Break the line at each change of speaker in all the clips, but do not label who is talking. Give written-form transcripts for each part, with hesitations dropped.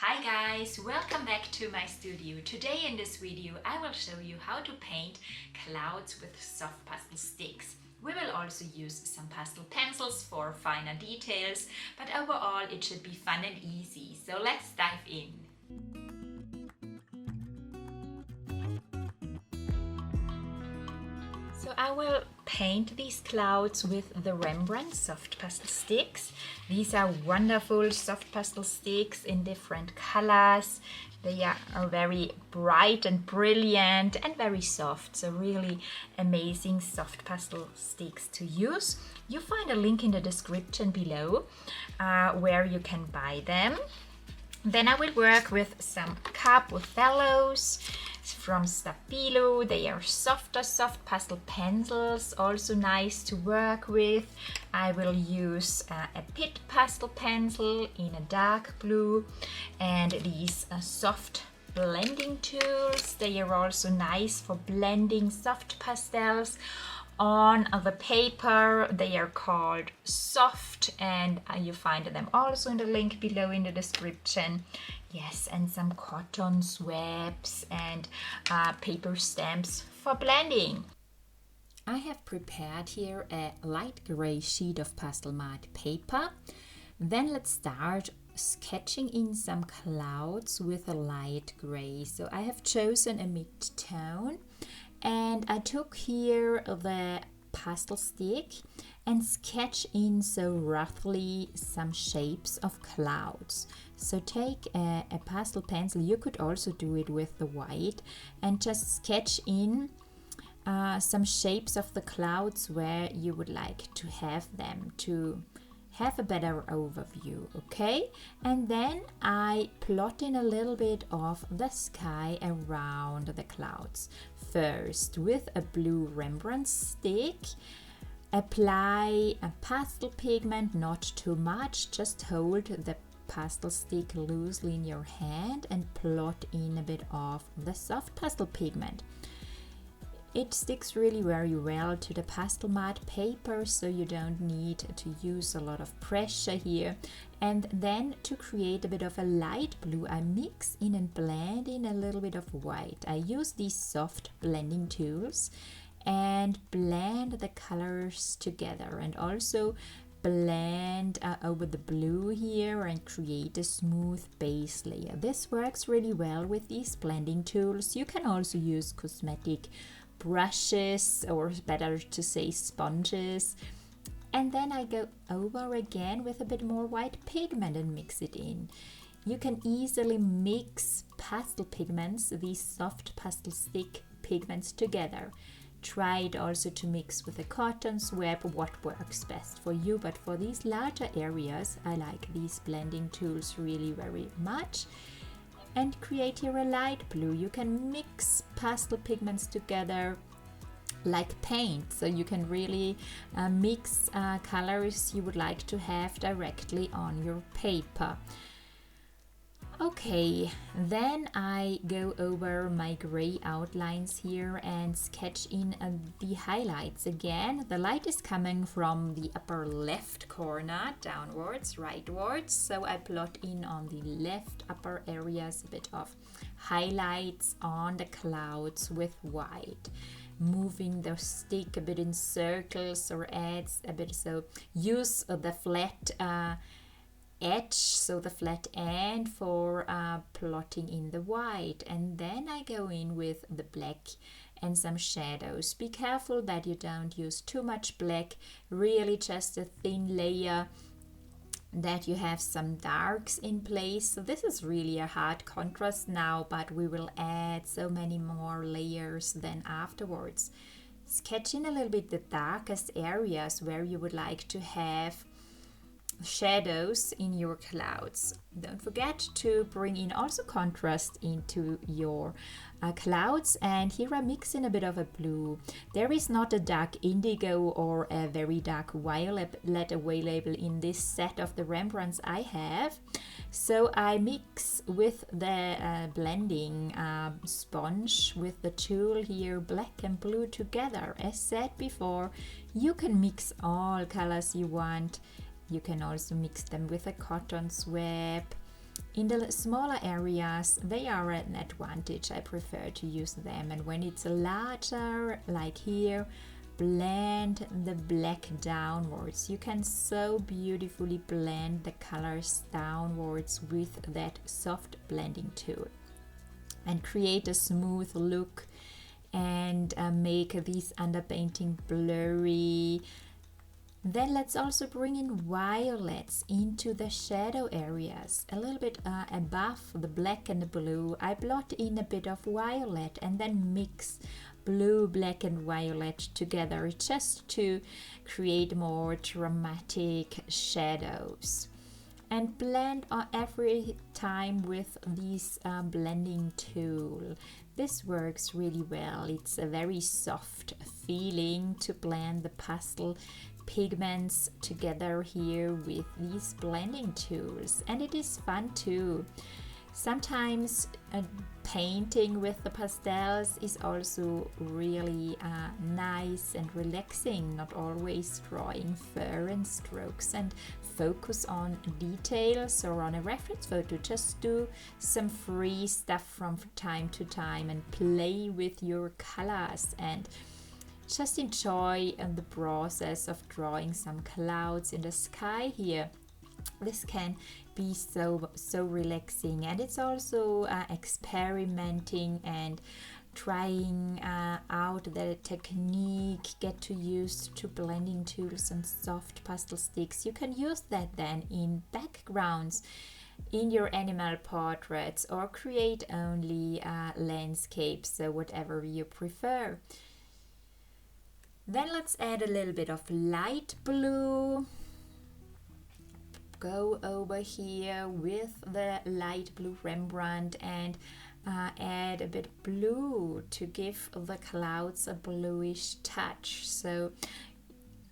Hi guys, welcome back to my studio. Today in this video I will show you how to paint clouds with soft pastel sticks. We will also use some pastel pencils for finer details, but overall it should be fun and easy. So let's dive in. So I will paint these clouds with the Rembrandt soft pastel sticks. These are wonderful soft pastel sticks in different colors. They are very bright and brilliant and very soft. So really amazing soft pastel sticks to use. You find a link in the description below where you can buy them. Then I will work with some cup with fellows from Stabilo. They are soft pastel pencils, also nice to work with. I will use a pit pastel pencil in a dark blue and these soft blending tools. They are also nice for blending soft pastels on the paper. They are called Soft and you find them also in the link below in the description. Yes, and some cotton swabs and paper stamps for blending. I have prepared here a light gray sheet of pastel matte paper. Then let's start sketching in some clouds with a light gray. So I have chosen a mid-tone and I took here the pastel stick and sketch in so roughly some shapes of clouds. So take a pastel pencil, you could also do it with the white, and just sketch in some shapes of the clouds where you would like to have them to have a better overview, okay? And then I plot in a little bit of the sky around the clouds. First, with a blue Rembrandt stick, apply a pastel pigment, not too much, just hold the pastel stick loosely in your hand and plot in a bit of the soft pastel pigment. It sticks really very well to the pastel matte paper, so you don't need to use a lot of pressure here. And then to create a bit of a light blue, I mix in and blend in a little bit of white. I use these soft blending tools and blend the colors together and also blend over the blue here and create a smooth base layer. This works really well with these blending tools. You can also use cosmetic brushes, or better to say sponges, and then I go over again with a bit more white pigment and mix it in. You can easily mix pastel pigments, these soft pastel stick pigments, together. Try it also to mix with a cotton swab, what works best for you, but for these larger areas I like these blending tools really very much. And create here a light blue. You can mix pastel pigments together like paint, so you can really mix colors you would like to have directly on your paper. Okay, then I go over my gray outlines here and sketch in the highlights again. The light is coming from the upper left corner, downwards, rightwards. So I plot in on the left upper areas a bit of highlights on the clouds with white. Moving the stick a bit in circles or adds a bit, so use the flat edge, so the flat end for plotting in the white. And then I go in with the black and some shadows. Be careful that you don't use too much black, really just a thin layer, that you have some darks in place. So this is really a hard contrast now, but we will add so many more layers then afterwards. Sketch in a little bit the darkest areas where you would like to have shadows in your clouds. Don't forget to bring in also contrast into your clouds, and here I mix in a bit of a blue. There is not a dark indigo or a very dark violet available in this set of the Rembrandts I have, so I mix with the blending sponge with the tool here, black and blue together. As said before, you can mix all colors you want. You can also mix them with a cotton swab In the smaller areas, they are an advantage. I prefer to use them. And when it's larger, like here, blend the black downwards. You can so beautifully blend the colors downwards with that soft blending tool and create a smooth look and make this underpainting blurry. Then let's also bring in violets into the shadow areas, a little bit above the black and the blue. I blot in a bit of violet and then mix blue, black and violet together just to create more dramatic shadows. And blend every time with this blending tool. This works really well. It's a very soft feeling to blend the pastel pigments together here with these blending tools, and it is fun too. Sometimes painting with the pastels is also really nice and relaxing, not always drawing fur and strokes and focus on details or on a reference photo. Just do some free stuff from time to time and play with your colors and just enjoy the process of drawing some clouds in the sky here. This can be so relaxing, and it's also experimenting and trying out the technique, get to use to blending tools and soft pastel sticks. You can use that then in backgrounds in your animal portraits or create only landscapes, so whatever you prefer. Then let's add a little bit of light blue. Go over here with the light blue Rembrandt and add a bit of blue to give the clouds a bluish touch. So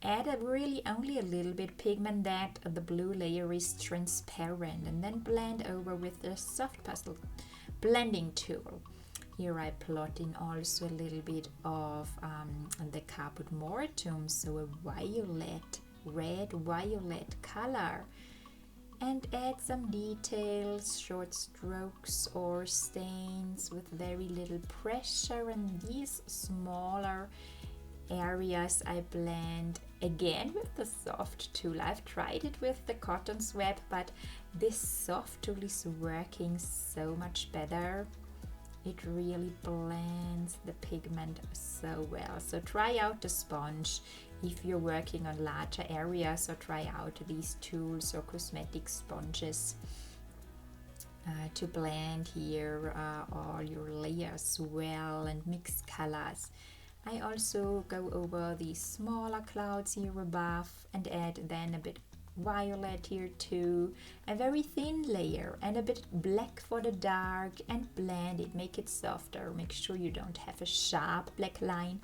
add really only a little bit pigment that the blue layer is transparent, and then blend over with the soft pastel blending tool. Here I plot in also a little bit of the Caput Mortuum, so a violet, red-violet color. And add some details, short strokes or stains with very little pressure. And these smaller areas I blend again with the soft tool. I've tried it with the cotton swab, but this soft tool is working so much better. It really blends the pigment so well. So try out the sponge if you're working on larger areas, or try out these tools or cosmetic sponges to blend here all your layers well and mix colors. I also go over these smaller clouds here above and add then a bit violet here too, a very thin layer, and a bit black for the dark, and blend it, make it softer. Make sure you don't have a sharp black line.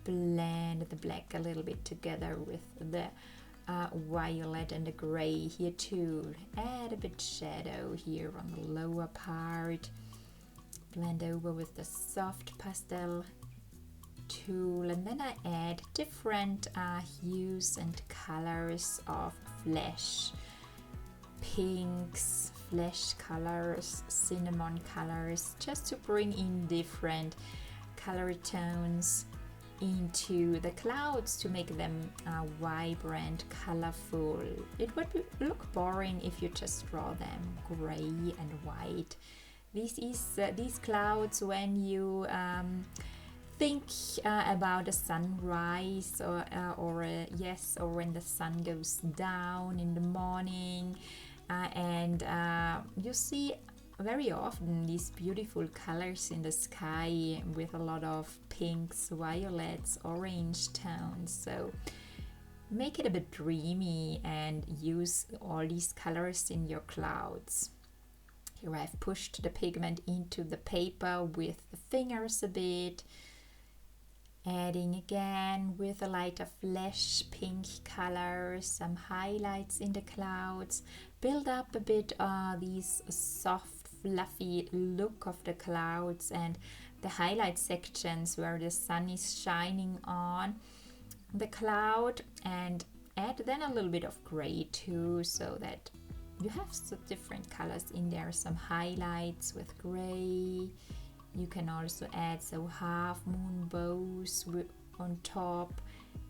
Blend the black a little bit together with the violet and the gray here too. Add a bit shadow here on the lower part. Blend over with the soft pastel tool, and then I add different hues and colors of flesh, pinks, flesh colors, cinnamon colors, just to bring in different color tones into the clouds to make them vibrant, colorful. It would look boring if you just draw them gray and white. These clouds, when you think about a sunrise or when the sun goes down in the morning, and you see very often these beautiful colors in the sky with a lot of pinks, violets, orange tones. So make it a bit dreamy and use all these colors in your clouds. Here I've pushed the pigment into the paper with the fingers a bit, adding again with a lighter flesh pink color, some highlights in the clouds, build up a bit these soft fluffy look of the clouds and the highlight sections where the sun is shining on the cloud, and add then a little bit of gray too, so that you have some different colors in there, some highlights with gray. You can also add so half moon bows on top,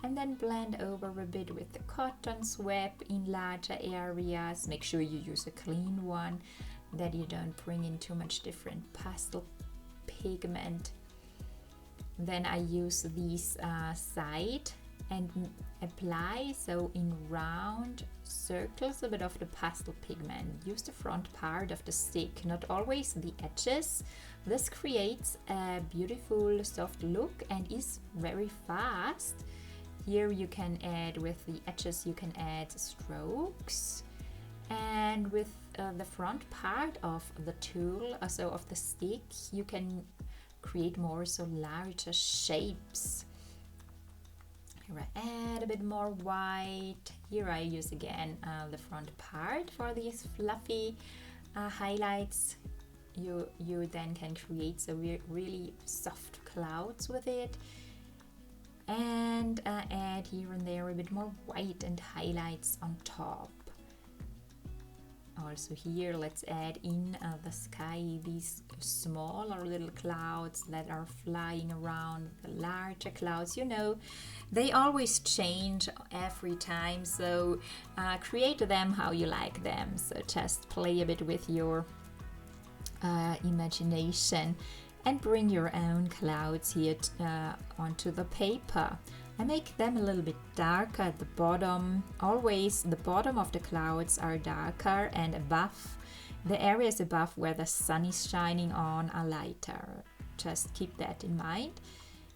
and then blend over a bit with the cotton swab in larger areas. Make sure you use a clean one, that you don't bring in too much different pastel pigment. Then I use these side and apply so in round circles a bit of the pastel pigment. Use the front part of the stick, not always the edges. This creates a beautiful soft look and is very fast. Here you can add, with the edges you can add strokes, and with the front part of the tool, also of the stick, you can create more so larger shapes. Here I add a bit more white. Here I use again the front part for these fluffy highlights. You then can create so really soft clouds with it, and add here and there a bit more white and highlights on top. Also here, let's add in the sky, these smaller little clouds that are flying around. The larger clouds, you know, they always change every time, so create them how you like them. So just play a bit with your imagination and bring your own clouds here onto the paper. I make them a little bit darker at the bottom. Always the bottom of the clouds are darker, and above, the areas above where the sun is shining on are lighter. Just keep that in mind.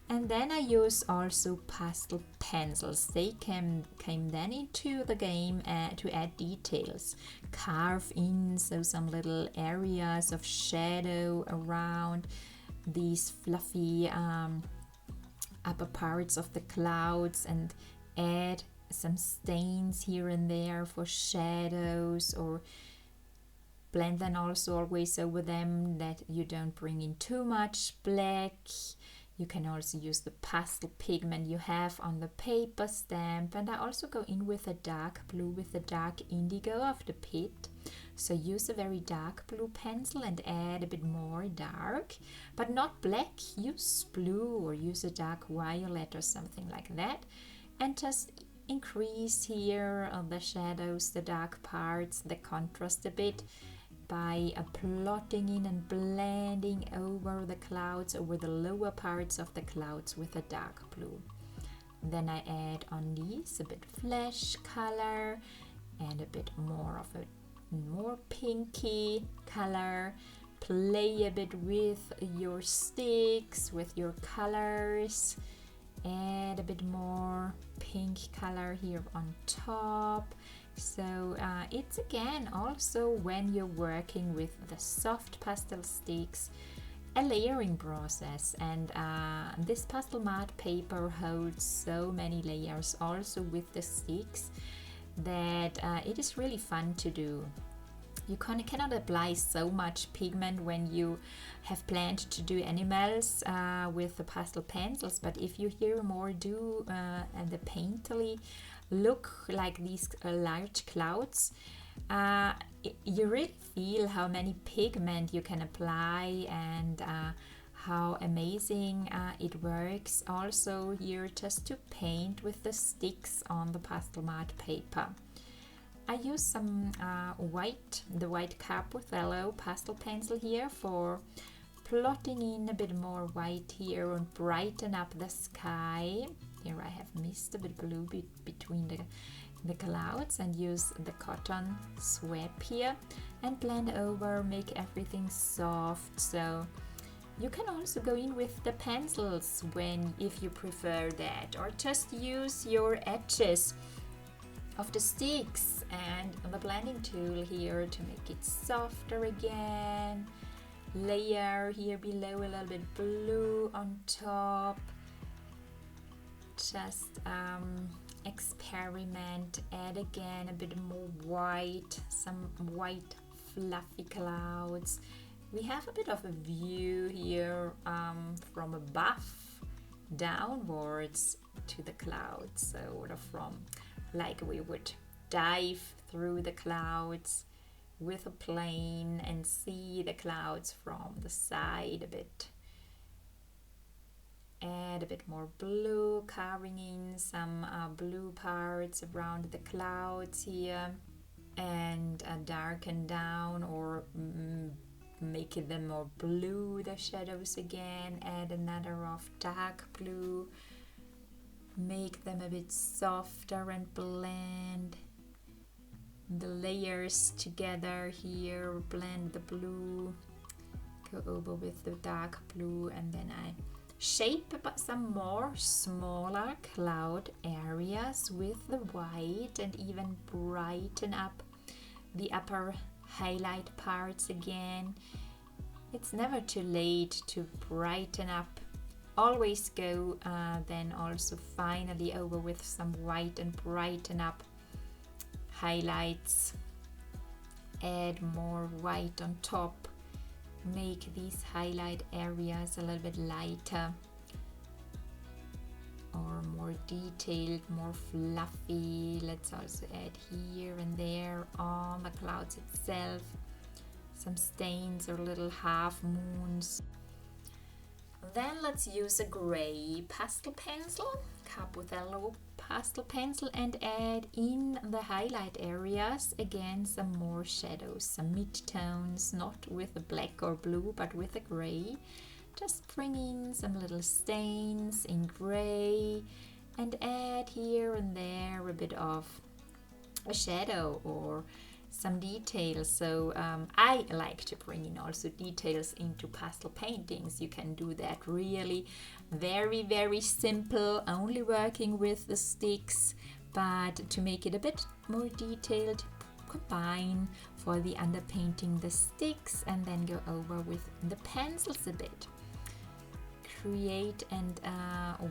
And then I use also pastel pencils. They came then into the game to add details. Carve in so some little areas of shadow around these fluffy upper parts of the clouds, and add some stains here and there for shadows, or blend them also always over them that you don't bring in too much black. You can also use the pastel pigment you have on the paper stamp, and I also go in with a dark blue, with the dark indigo of the pit. So use a very dark blue pencil and add a bit more dark, but not black. Use blue or use a dark violet or something like that, and just increase here the shadows, the dark parts, the contrast a bit by plotting in and blending over the clouds, over the lower parts of the clouds with a dark blue. Then I add on these a bit flesh color and a bit more of a more pinky color. Play a bit with your sticks, with your colors. Add a bit more pink color here on top. So it's again also, when you're working with the soft pastel sticks, a layering process, and this pastel mat paper holds so many layers also with the sticks that it is really fun to do. You cannot apply so much pigment when you have planned to do animals with the pastel pencils, but if you here more do and the painterly look like these large clouds, you really feel how many pigment you can apply, and how amazing it works also here just to paint with the sticks on the pastel mat paper. I use some the white Cap with yellow pastel pencil here for plotting in a bit more white here and brighten up the sky. Here I have missed a bit blue between the clouds, and use the cotton swab here and blend over, make everything soft. So you can also go in with the pencils if you prefer that, or just use your edges of the sticks and the blending tool here to make it softer again. Layer here below a little bit blue on top. Just experiment, add again a bit more white, some white fluffy clouds. We have a bit of a view here from above downwards to the clouds, sort of from like we would dive through the clouds. with a plane and see the clouds from the side a bit. Add a bit more blue, carving in some blue parts around the clouds here, and darken down or make them more blue, the shadows again. Add another of dark blue, make them a bit softer and blend the layers together here. Blend the blue, go over with the dark blue, and then I shape some more smaller cloud areas with the white and even brighten up the upper highlight parts again. It's never too late to brighten up. Always go then also finally over with some white and brighten up highlights. Add more white on top. Make these highlight areas a little bit lighter or more detailed, more fluffy. Let's also add here and there on the clouds itself some stains or little half moons. Then let's use a gray pastel pencil, cup with a low pastel pencil, and add in the highlight areas again some more shadows, some mid-tones, not with the black or blue but with the gray. Just bring in some little stains in gray and add here and there a bit of a shadow or some details. So I like to bring in also details into pastel paintings. You can do that really very simple, only working with the sticks, but to make it a bit more detailed, combine for the underpainting the sticks and then go over with the pencils a bit. Create and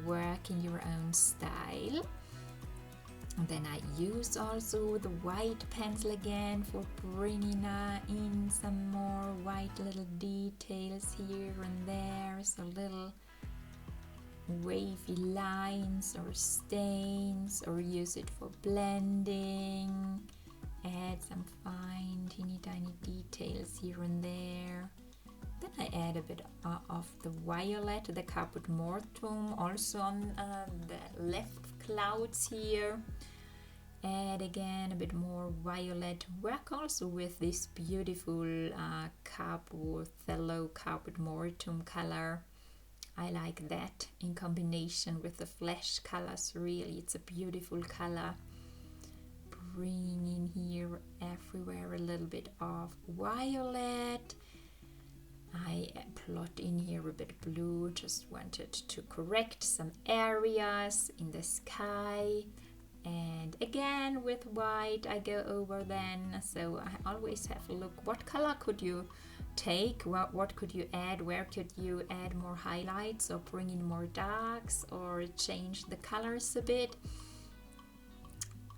work in your own style. And then I use also the white pencil again for bringing in some more white little details here and there, so little wavy lines or stains, or use it for blending. Add some fine teeny tiny details here and there. Then I add a bit of the violet, the caput mortuum, also on the left clouds here. Add again a bit more violet. Work also with this beautiful Othello caput mortuum color. I like that in combination with the flesh colors. Really, it's a beautiful color. Bring in here everywhere a little bit of violet. I plot in here a bit blue, just wanted to correct some areas in the sky. And again with white I go over then, so I always have a look, what color could you take, what could you add, where could you add more highlights or bring in more darks or change the colors a bit.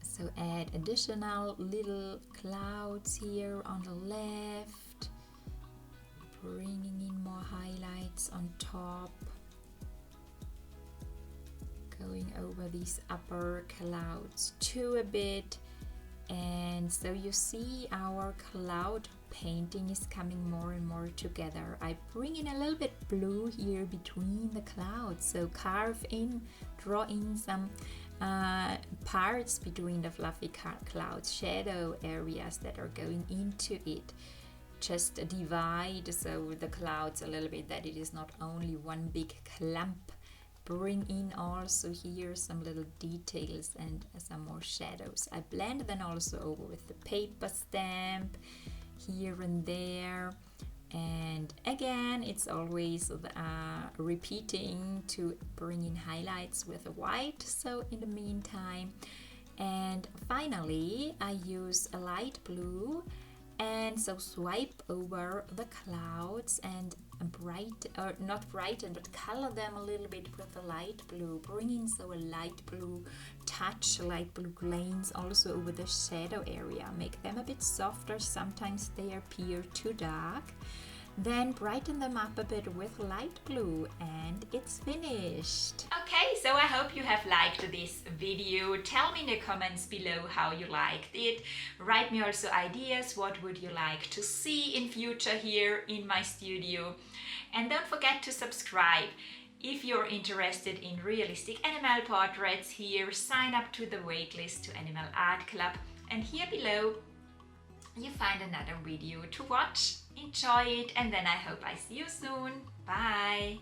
So add additional little clouds here on the left, bringing in more highlights on top, going over these upper clouds too a bit. And so you see our cloud painting is coming more and more together. I bring in a little bit blue here between the clouds, so carve in, draw in some parts between the fluffy clouds, shadow areas that are going into it. Just divide so the clouds a little bit, that it is not only one big clump. Bring in also here some little details and some more shadows. I blend them also over with the paper stamp here and there. And again, it's always repeating to bring in highlights with the white, so in the meantime. And finally, I use a light blue, and so swipe over the clouds and not brighten, but color them a little bit with the light blue. Bring in so a light blue touch, light blue lanes also over the shadow area. Make them a bit softer. Sometimes they appear too dark. Then brighten them up a bit with light blue, and it's finished. Okay, Okay, so I hope you have liked this video. Tell me in the comments below how you liked it. Write me also ideas, what would you like to see in future here in my studio. And don't forget to subscribe. If you're interested in realistic animal portraits here, sign up to the waitlist to Animal Art Club. And here below you find another video to watch. Enjoy it, and then I hope I see you soon. Bye!